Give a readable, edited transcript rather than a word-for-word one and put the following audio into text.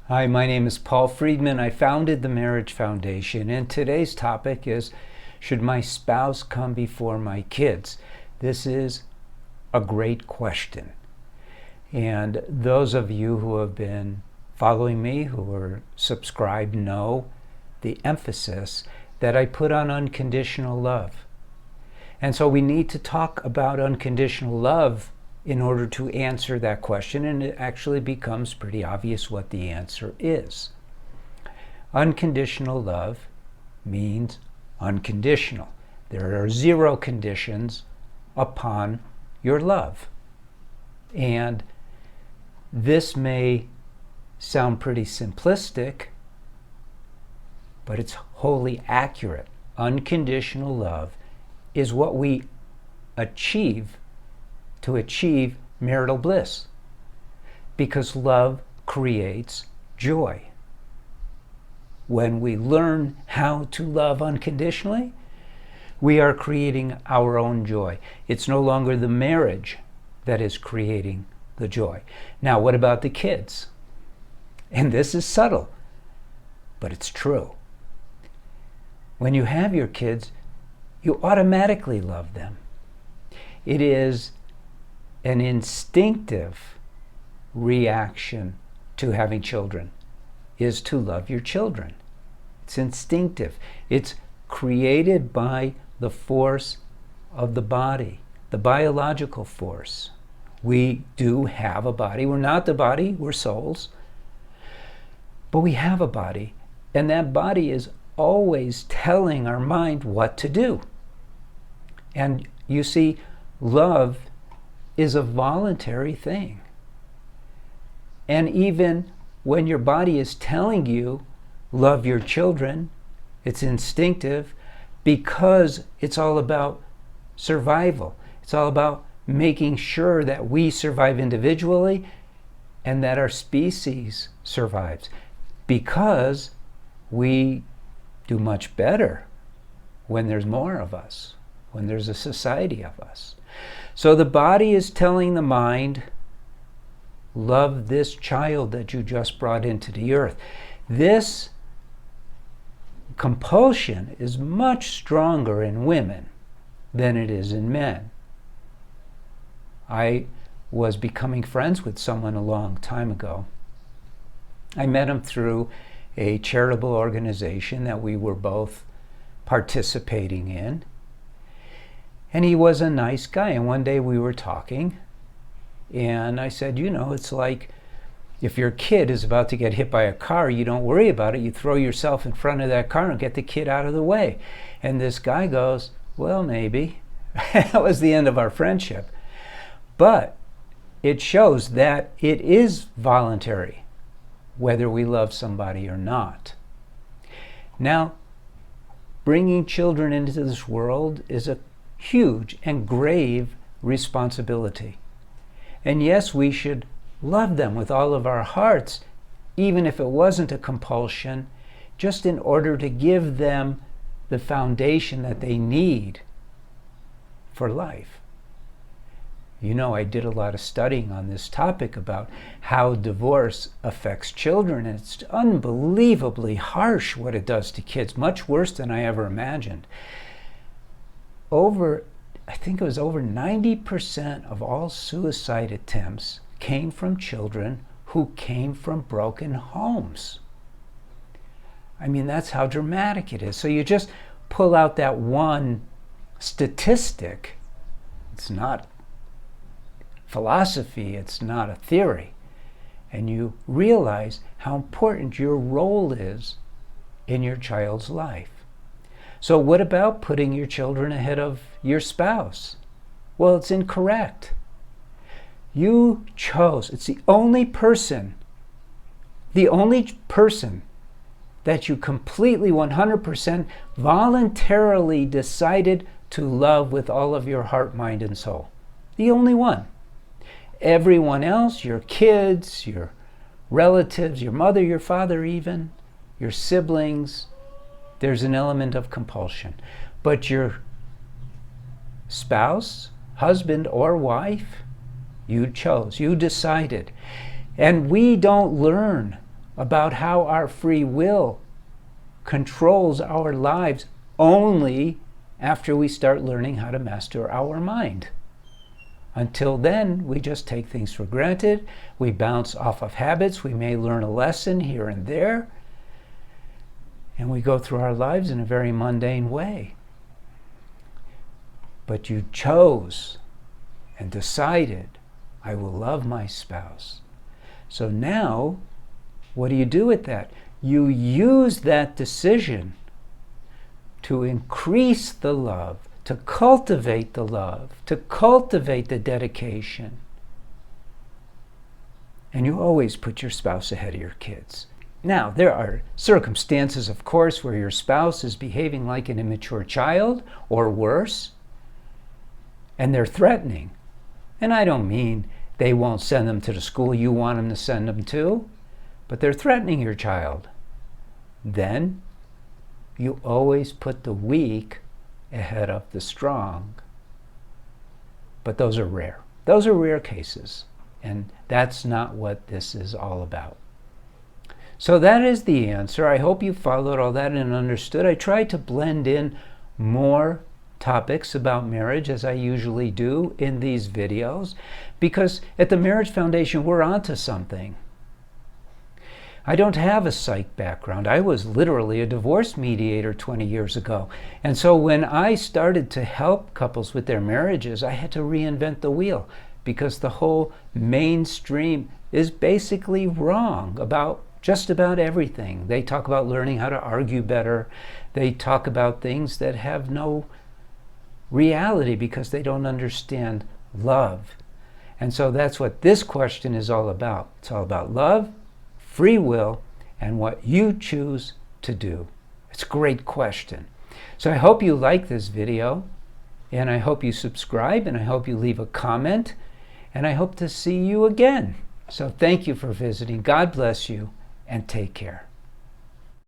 Hi, my name is Paul Friedman. I founded the Marriage Foundation, and today's topic is, should my spouse come before my kids? This is a great question. And those of you who have been following me, who are subscribed, know the emphasis that I put on unconditional love. And so we need to talk about unconditional love in order to answer that question, and it actually becomes pretty obvious what the answer is. Unconditional love means unconditional. There are zero conditions upon your love. And this may sound pretty simplistic, but it's wholly accurate. Unconditional love is what we achieve to achieve marital bliss, because love creates joy. When we learn how to love unconditionally, we are creating our own joy. It's no longer the marriage that is creating the joy. Now, what about the kids? And this is subtle, but it's true. When you have your kids, you automatically love them. It is an instinctive reaction to having children, is to love your children. It's instinctive. It's created by the force of the body, the biological force. We do have a body. We're not the body, we're souls. But we have a body, and that body is always telling our mind what to do. And you see, love is a voluntary thing. And even when your body is telling you, love your children, it's instinctive, because it's all about survival. It's all about making sure that we survive individually and that our species survives, because we do much better when there's more of us, when there's a society of us. So the body is telling the mind, love this child that you just brought into the earth. This compulsion is much stronger in women than it is in men. I was becoming friends with someone a long time ago. I met him through a charitable organization that we were both participating in. And he was a nice guy. And one day we were talking, and I said, it's like if your kid is about to get hit by a car, you don't worry about it. You throw yourself in front of that car and get the kid out of the way. And this guy goes, well, maybe. That was the end of our friendship. But it shows that it is voluntary, whether we love somebody or not. Now, bringing children into this world is a huge and grave responsibility. And yes, we should love them with all of our hearts, even if it wasn't a compulsion, just in order to give them the foundation that they need for life. I did a lot of studying on this topic about how divorce affects children, and it's unbelievably harsh what it does to kids, much worse than I ever imagined. I think it was over 90% of all suicide attempts came from children who came from broken homes. I mean, that's how dramatic it is. So you just pull out that one statistic. It's not philosophy, it's not a theory. And you realize how important your role is in your child's life. So what about putting your children ahead of your spouse? Well, it's incorrect. You chose, it's the only person that you completely 100% voluntarily decided to love with all of your heart, mind, and soul. The only one. Everyone else, your kids, your relatives, your mother, your father even, your siblings, there's an element of compulsion. But your spouse, husband or wife, you chose, you decided. And we don't learn about how our free will controls our lives only after we start learning how to master our mind. Until then, we just take things for granted. We bounce off of habits. We may learn a lesson here and there. And we go through our lives in a very mundane way. But you chose and decided, I will love my spouse. So now, what do you do with that? You use that decision to increase the love, to cultivate the love, to cultivate the dedication. And you always put your spouse ahead of your kids. Now, there are circumstances, of course, where your spouse is behaving like an immature child or worse, and they're threatening. And I don't mean they won't send them to the school you want them to send them to, but they're threatening your child. Then you always put the weak ahead of the strong. But those are rare. Those are rare cases. And that's not what this is all about. So that is the answer. I hope you followed all that and understood. I tried to blend in more topics about marriage, as I usually do in these videos, because at the Marriage Foundation, we're onto something. I don't have a psych background. I was literally a divorce mediator 20 years ago. And so when I started to help couples with their marriages, I had to reinvent the wheel, because the whole mainstream is basically wrong about just about everything. They talk about learning how to argue better. They talk about things that have no reality because they don't understand love. And so that's what this question is all about. It's all about love, free will, and what you choose to do. It's a great question. So I hope you like this video, and I hope you subscribe, and I hope you leave a comment, and I hope to see you again. So thank you for visiting. God bless you, and take care.